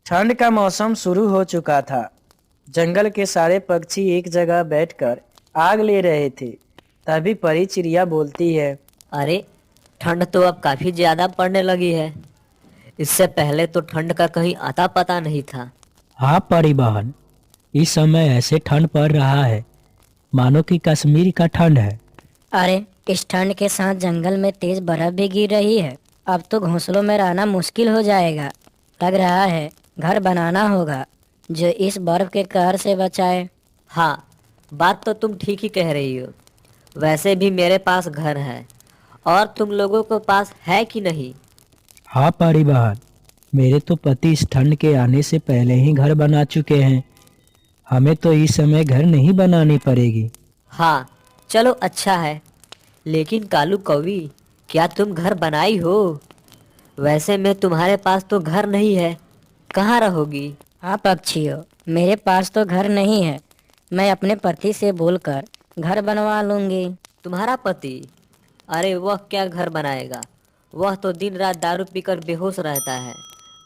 ठंड का मौसम शुरू हो चुका था। जंगल के सारे पक्षी एक जगह बैठकर आग ले रहे थे। तभी परी चिड़िया बोलती है। अरे, ठंड तो अब काफी ज्यादा पड़ने लगी है। इससे पहले तो ठंड का कहीं अता पता नहीं था। हाँ परी बहन, इस समय ऐसे ठंड पड़ रहा है मानो कि कश्मीर का ठंड है। अरे, इस ठंड के साथ जंगल में तेज बर्फ भी गिर रही है। अब तो घोंसलों में रहना मुश्किल हो जाएगा। लग रहा है घर बनाना होगा जो इस बर्फ के कहर से बचाए। हाँ, बात तो तुम ठीक ही कह रही हो। वैसे भी मेरे पास घर है, और तुम लोगों के पास है कि नहीं? हाँ परी बहन, मेरे तो पति इस ठंड के आने से पहले ही घर बना चुके हैं। हमें तो इस समय घर नहीं बनानी पड़ेगी। हाँ, चलो अच्छा है। लेकिन कालू कौवी, क्या तुम घर बनाई हो? वैसे में तुम्हारे पास तो घर नहीं है, कहाँ रहोगी? हाँ पक्षियों, मेरे पास तो घर नहीं है। मैं अपने पति से बोलकर घर बनवा लूंगी। तुम्हारा पति? अरे वह क्या घर बनाएगा? वह तो दिन रात दारू पीकर बेहोश रहता है।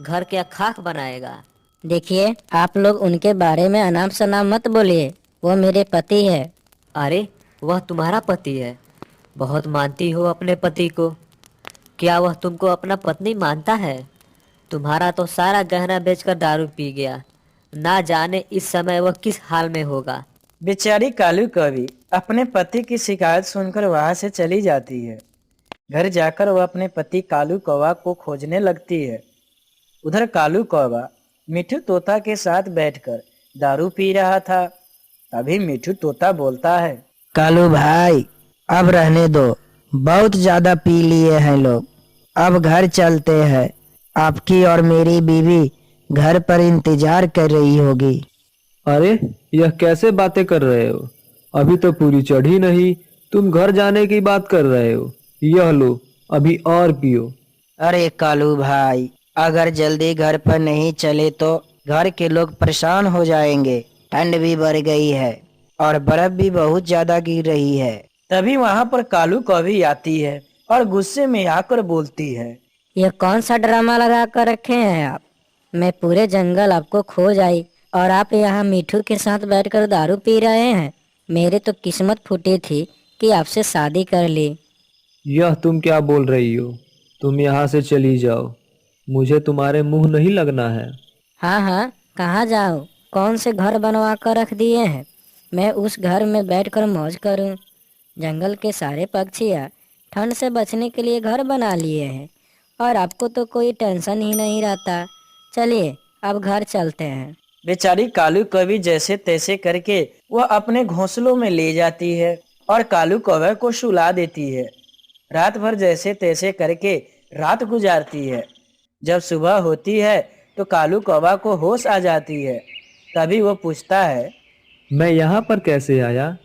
घर क्या खाक बनाएगा? देखिए, आप लोग उनके बारे में अनाप शनाप मत बोलिए। वो मेरे पति है। अरे, वह तुम्हारा पति है? बहुत मानती हो अपने पति को। क्या वह तुमको अपना पत्नी मानता है? तुम्हारा तो सारा गहना बेचकर दारू पी गया। ना जाने इस समय वह किस हाल में होगा। बेचारी कालू कवि अपने पति की शिकायत सुनकर वहां से चली जाती है। घर जाकर वह अपने पति कालू कौवा को खोजने लगती है। उधर कालू कौवा मिठू तोता के साथ बैठकर दारू पी रहा था। तभी मिठू तोता बोलता है। कालू भाई, अब रहने दो। बहुत ज्यादा पी लिए हैं लोग। अब घर चलते हैं। आपकी और मेरी बीवी घर पर इंतजार कर रही होगी। अरे, यह कैसे बातें कर रहे हो? अभी तो पूरी चढ़ी नहीं, तुम घर जाने की बात कर रहे हो। यह लो, अभी और पियो। अरे कालू भाई, अगर जल्दी घर पर नहीं चले तो घर के लोग परेशान हो जाएंगे। ठंड भी बढ़ गई है और बर्फ भी बहुत ज्यादा गिर रही है। तभी वहां पर कालू कौवी आती है और गुस्से में आकर बोलती है। ये कौन सा ड्रामा लगा कर रखे हैं आप? मैं पूरे जंगल आपको खोज आई और आप यहाँ मिठू के साथ बैठकर दारू पी रहे हैं। मेरी तो किस्मत फूटी थी कि आपसे शादी कर ली। यह तुम क्या बोल रही हो? तुम यहाँ से चली जाओ। मुझे तुम्हारे मुंह नहीं लगना है। हाँ हाँ, कहाँ जाऊँ? कौन से घर बनवा कर रख दिए हैं? मैं उस घर में बैठकर मौज करूँ। जंगल के सारे पक्षियाँ ठंड से बचने के लिए घर बना लिए हैं और आपको तो कोई टेंशन ही नहीं रहता। चलिए, अब घर चलते हैं। बेचारी कालू कवि जैसे तैसे करके वह अपने घोंसलों में ले जाती है और कालू कौवे को सुला देती है। रात भर जैसे तैसे करके रात गुजारती है। जब सुबह होती है तो कालू कौवा को होश आ जाती है। तभी वो पूछता है। मैं यहाँ पर कैसे आया?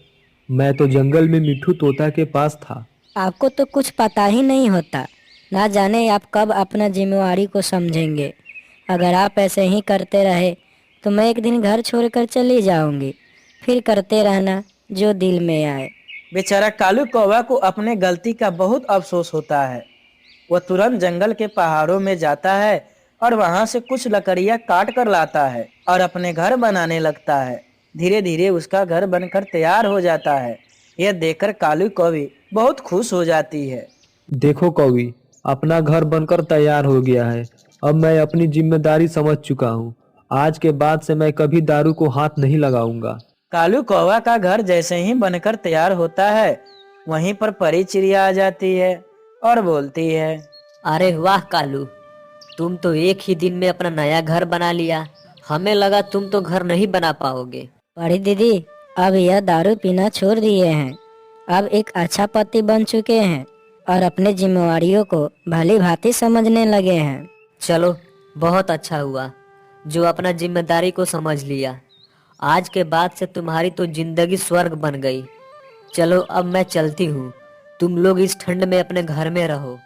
मैं तो जंगल में मिठू तोता के पास था। आपको तो कुछ पता ही नहीं होता। ना जाने आप कब अपना जिम्मेवारी को समझेंगे। अगर आप ऐसे ही करते रहे तो मैं एक दिन घर छोड़कर चली जाऊंगी। फिर करते रहना जो दिल में आए। बेचारा कालू कौवा को अपने गलती का बहुत अफसोस होता है। वह तुरंत जंगल के पहाड़ों में जाता है और वहां से कुछ लकड़ियां काट कर लाता है और अपने घर बनाने लगता है। धीरे धीरे उसका घर बनकर तैयार हो जाता है। यह देखकर कालू कौवी बहुत खुश हो जाती है। देखो कौवी, अपना घर बनकर तैयार हो गया है। अब मैं अपनी जिम्मेदारी समझ चुका हूँ। आज के बाद से मैं कभी दारू को हाथ नहीं लगाऊंगा। कालू कौवा का घर जैसे ही बनकर तैयार होता है, वहीं पर परी चिड़िया आ जाती है और बोलती है। अरे वाह कालू, तुम तो एक ही दिन में अपना नया घर बना लिया। हमें लगा तुम तो घर नहीं बना पाओगे। बड़ी दीदी, अब यह दारू पीना छोड़ दिए हैं। अब एक अच्छा पति बन चुके हैं और अपने जिम्मेवारियों को भली भांति समझने लगे हैं। चलो, बहुत अच्छा हुआ जो अपना जिम्मेदारी को समझ लिया। आज के बाद से तुम्हारी तो जिंदगी स्वर्ग बन गई। चलो अब मैं चलती हूँ। तुम लोग इस ठंड में अपने घर में रहो।